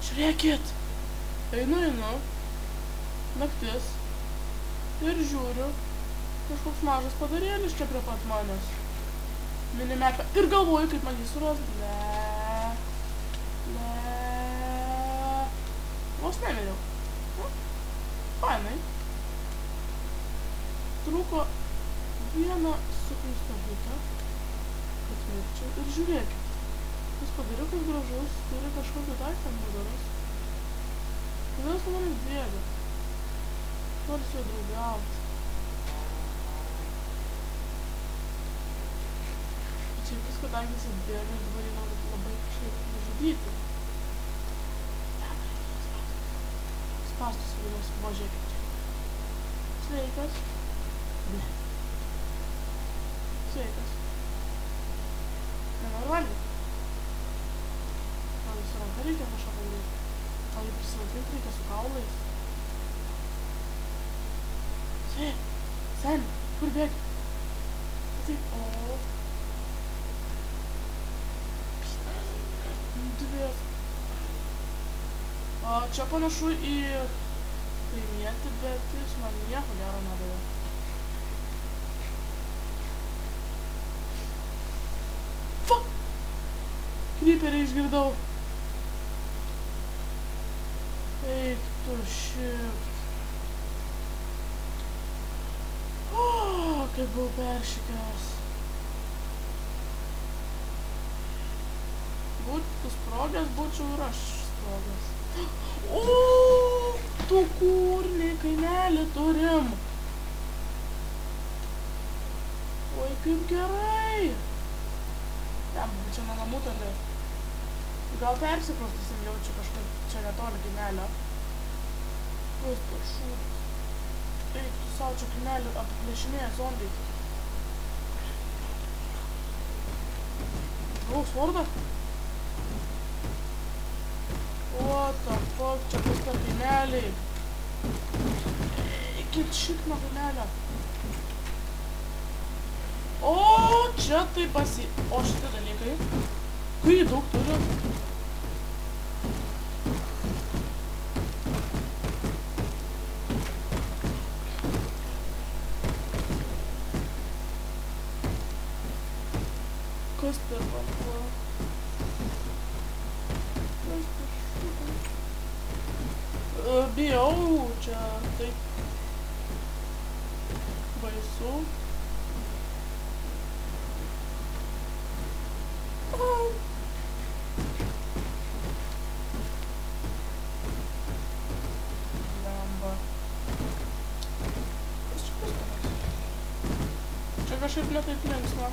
Žiūrėkit. Einu. Naktis. Ir žiūriu. Kažkoks mažas padarėlis čia prie pat manęs. Minimapę. Ir galvoju, kaip man jį suras. Vos nemiriau. Fainai. Trūko vieną suknistą butą. Kad mirčiau. Ir žiūrėkit. Tas padariukas gražus. Turi kažkokį daiktą nugaras. Kodėl su manim bėga? Noriu su juo draugauti. Čia visko daiktas atbėga ir dabar jį nori labai kažkaip nužudyti. Spastus vienos, mažėkit čia. Sveikas. Ne. Sveikas. Nenori valgyti. Man su ranka reikia kažką padaryti. Man jį prisilaikyti reikia su kaulais. Sen, kur bėgi? Taip, Dvies. Čia panašu į kaimietį, bet jis man nieko gero nedavė. Fuck! Kryperį išgirdau. Eik tu šit. Kaip buvau peršikęs. Būtų sprogęs, būčiau ir aš sprogęs. Tu kūrnį kaimelį turim. Oi, kaip gerai. Čia nuo namų toli. Gal persikraustysim jau čia kažkaip čia netoli kaimelio. Kas per šūdas. Eik, tu savo čia kaimelį apiplėšinėja zombiai. Gavau svordą? What the fuck, čia kas per kaimeliai? Eikit šik nuo kaimelio. O, čia tai O šitie dalykai. Kai jį daug turiu. Kas per vanduo? Bijau, čia taip baisu. Lemba. Kas čia paskanas? Čia kažkaip netaip linksma.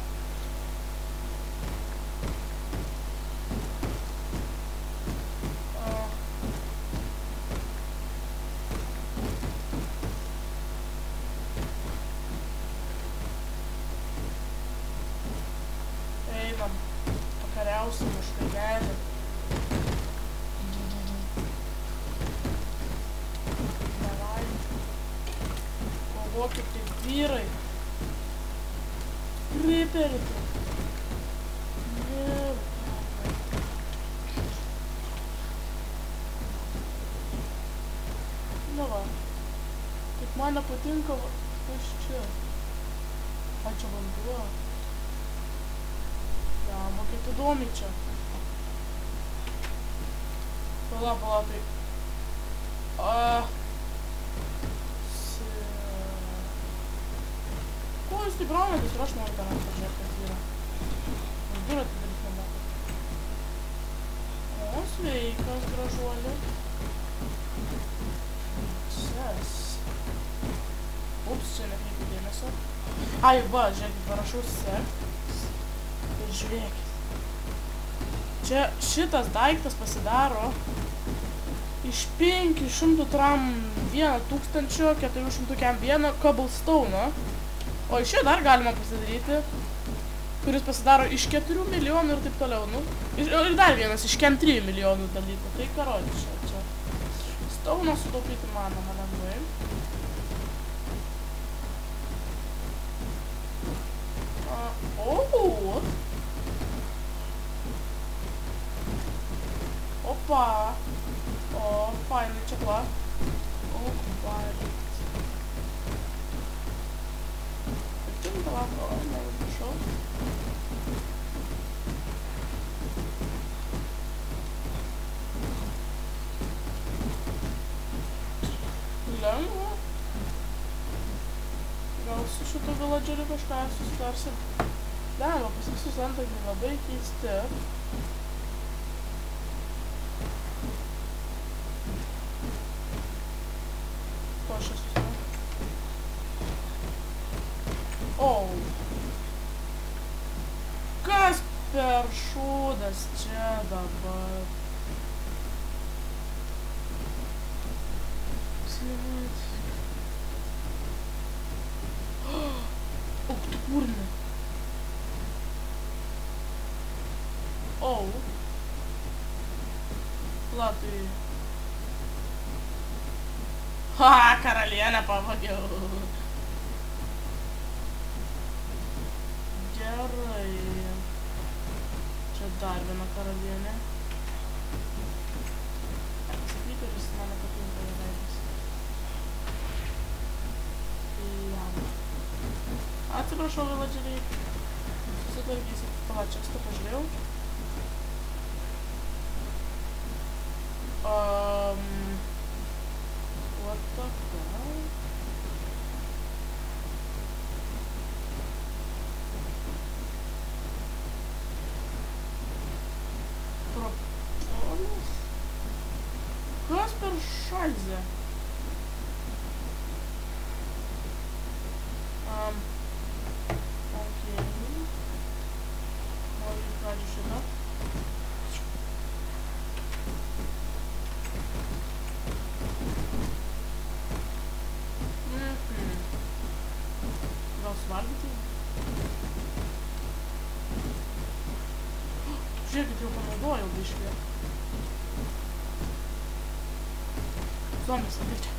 Pakariausim už kaimelį. Davai. Kovokit kaip vyrai. Kryperį. Na va. Kaip man nepatinka, kas čia. Ai, čia vanduo. Lemba, kaip įdomi čia. Pala, tai. Ko jūs taip raunatės ir aš noriu ten atvažiuoti, kas yra. Aš duratį dalis nemoku. O, sveikas, gražuolė. Ses. Ups, čia nekreipiu dėmesio. Ai, va, žiūrėkit, parašau sek. Ir žiūrėkit. Čia šitas daiktas pasidaro iš 500 tram 1400 kem 1 cobblestone. O iš šio dar galima pasidaryti, kuris pasidaro iš 4 milijonų ir taip toliau. Nu, ir dar vienas iš kem 3 milijonų dalykų. Tai karodė čia. Stauną sutaupyti manoma lengvai. Opa! fainai čia va. Oak Barrett. 7 valandą, nevažiuoju. Lengva. Gal su šito villageriu kažką susitarsim. Lengva, pas visus antakiai labai keisti. Ko aš esu? Oh. Kas per šūdas čia dabar? Ух ты, курно. Оу. Латвия. Ха, каралиена павагил. Gerai. Čia dar viena karalienė. Pasakyti, ar jis mano patinka veidas. Atsiprašau, villageriai. Susitvarkysit. Pala, čia ekstą pažiūrėjau. What the fuck? Propolis? Kas per šalzę? Okei. Noriu pradžių šitą. Gal suvalgyti? Žiūrėkit, jau panaudojau biškį. Zombis, ateik čia.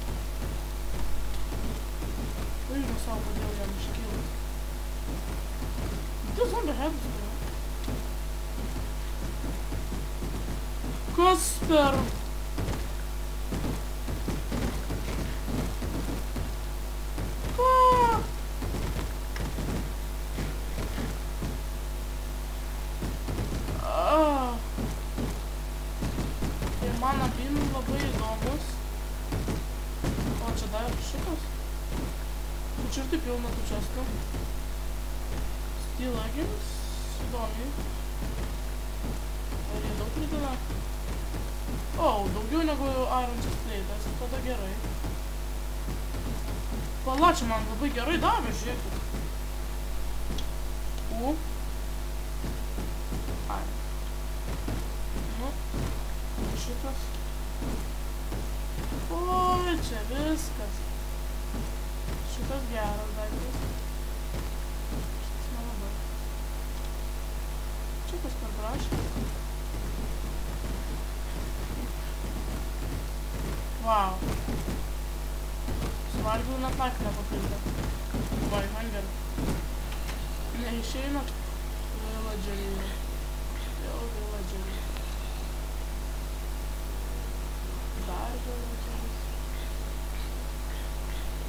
Nežinau savo, kodėl jam iškyla. Tai zombie headus turiu. Kas per... Ką? Ir man abiem labai įdomus. O čia dar šitas? Čia ir taip pilna tų čestų. Steel leggings. Įdomiai. Ar jie daug prideda? O, daugiau negu Iron Chest Plate. Tada gerai. Pala, čia man labai gerai davė, žiūrėkit. Ai. Nu, šitas. Oi, čia viskas. Šitas geras daiktas. Šitas nelabai. Čia kas per braškas. Vau. Suvalgiau net naktį nepapildę. Vai, man gerai. Neišeina. Villageriai. Vėl villageriai. Dar villageriai.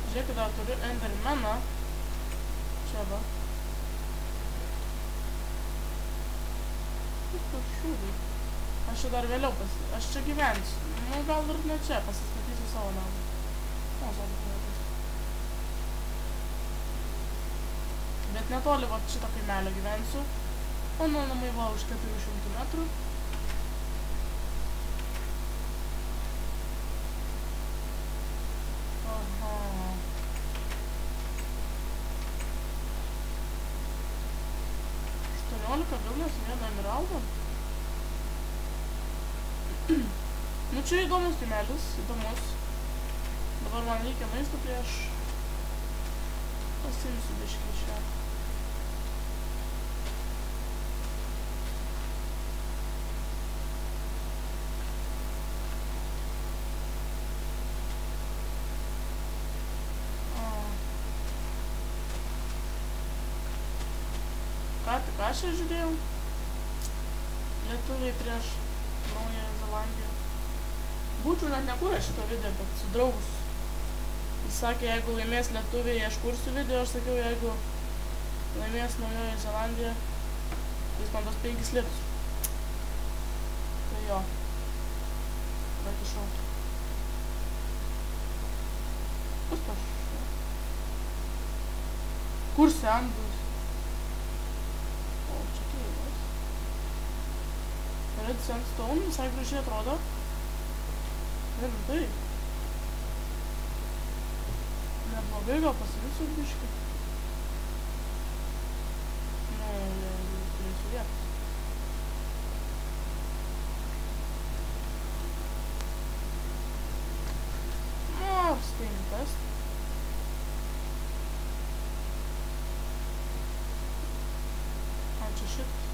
Žiūrėkit, dar turiu Endermaną. Čia va. Kaip per šūdai. Aš čia dar vėliau aš čia gyvensiu. Nu, gal ir ne čia, pasistatysiu savo namą. O, zombis nevatas. Bet netoli va šito kaimelio gyvensiu. Mano namai va už 400 metrų. Aha. 18 vilnius, vieną emeraldą. Nu čia įdomus kaimelis, įdomus. Dabar man reikia maisto, tai aš pasiimsiu biškį iš čia. Ką tik aš čia žiūrėjau? Lietuviai prieš Naująją Zelandiją. Būčiau net nekūręs šito video, bet su draugus. Jis sakė, jeigu laimės lietuviai, aš kursiu video, aš sakiau, jeigu laimės Naujoji Zelandija, jis man tos 5 litus. Tai jo. Bet išau. Puspaš. Kur sendus? O, čia keivas. Red Sandstone visai gražiai atrodo. Rimtai. Neblogai, gal pasivysiu biškį. Nu, turėsiu vietos. Spintas. Čia šitas.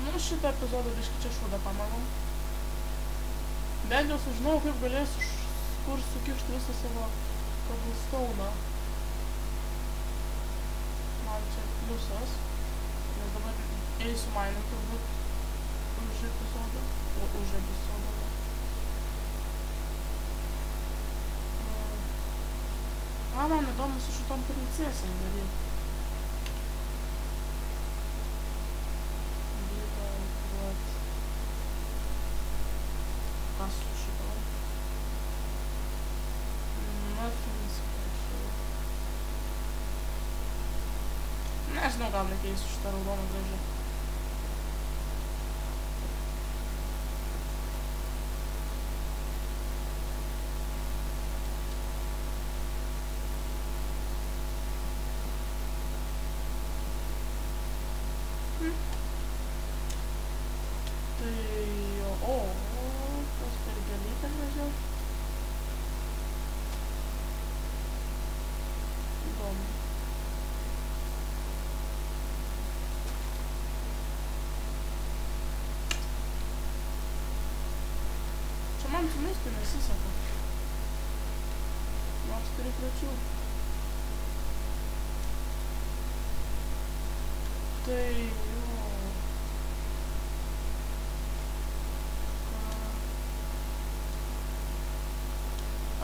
Nu, šitą epizodą biškį čia šūdą pamagom. Bent jau sužinau, kaip galėsiu kur sukišti visą savo cobblestone'ą. Man čia pliusas. Nes dabar eisiu mainint turbūt už epizodą. Už epizodą. Man įdomu su šitom princesėm daryti. Kas su šitom? Nothing special. Nežinau, gal nekeisiu šitą raudoną gražią. Man su maistu nesiseka. Nors turi plačių. Tai jo.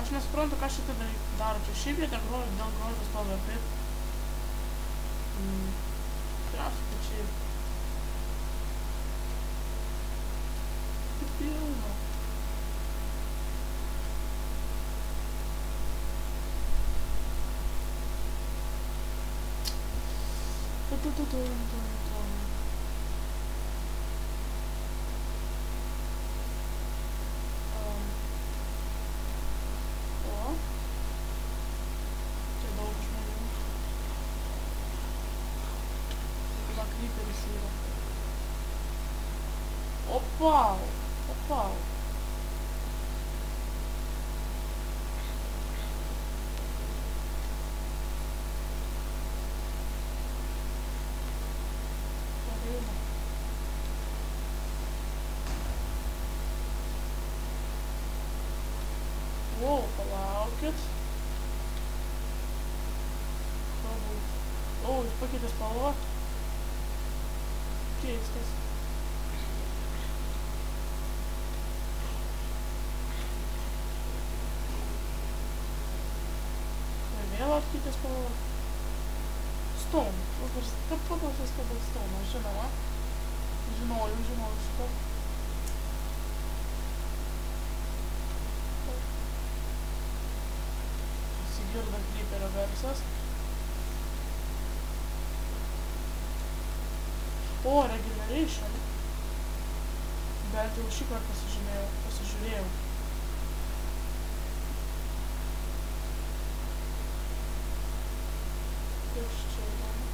Aš nesuprantu, ką šitą daro. Čia šiaip jie dėl grožio stovi, taip? Tikriausiai, kad šiaip. Kaip pilna. Čia daug žmonių. Tada kryperis yra. Opau! Opau! Wow, palaukit. O, jis pakeitė spalvą. Keistas. Vėl atkeitė spalvą. Stone. Kaip paprastas cobblestone, žinoma. Žinojau šitą. Girda creeperio garsas. O, regeneration. Bent jau šį kartą pasižiūrėjau. Kas čia įdomu?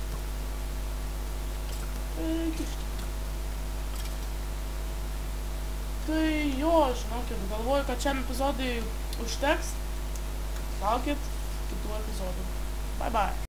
Tai jo, žinokit, galvoju, kad šiam epizodui užteks. Laukit kitų epizodų. Bye bye.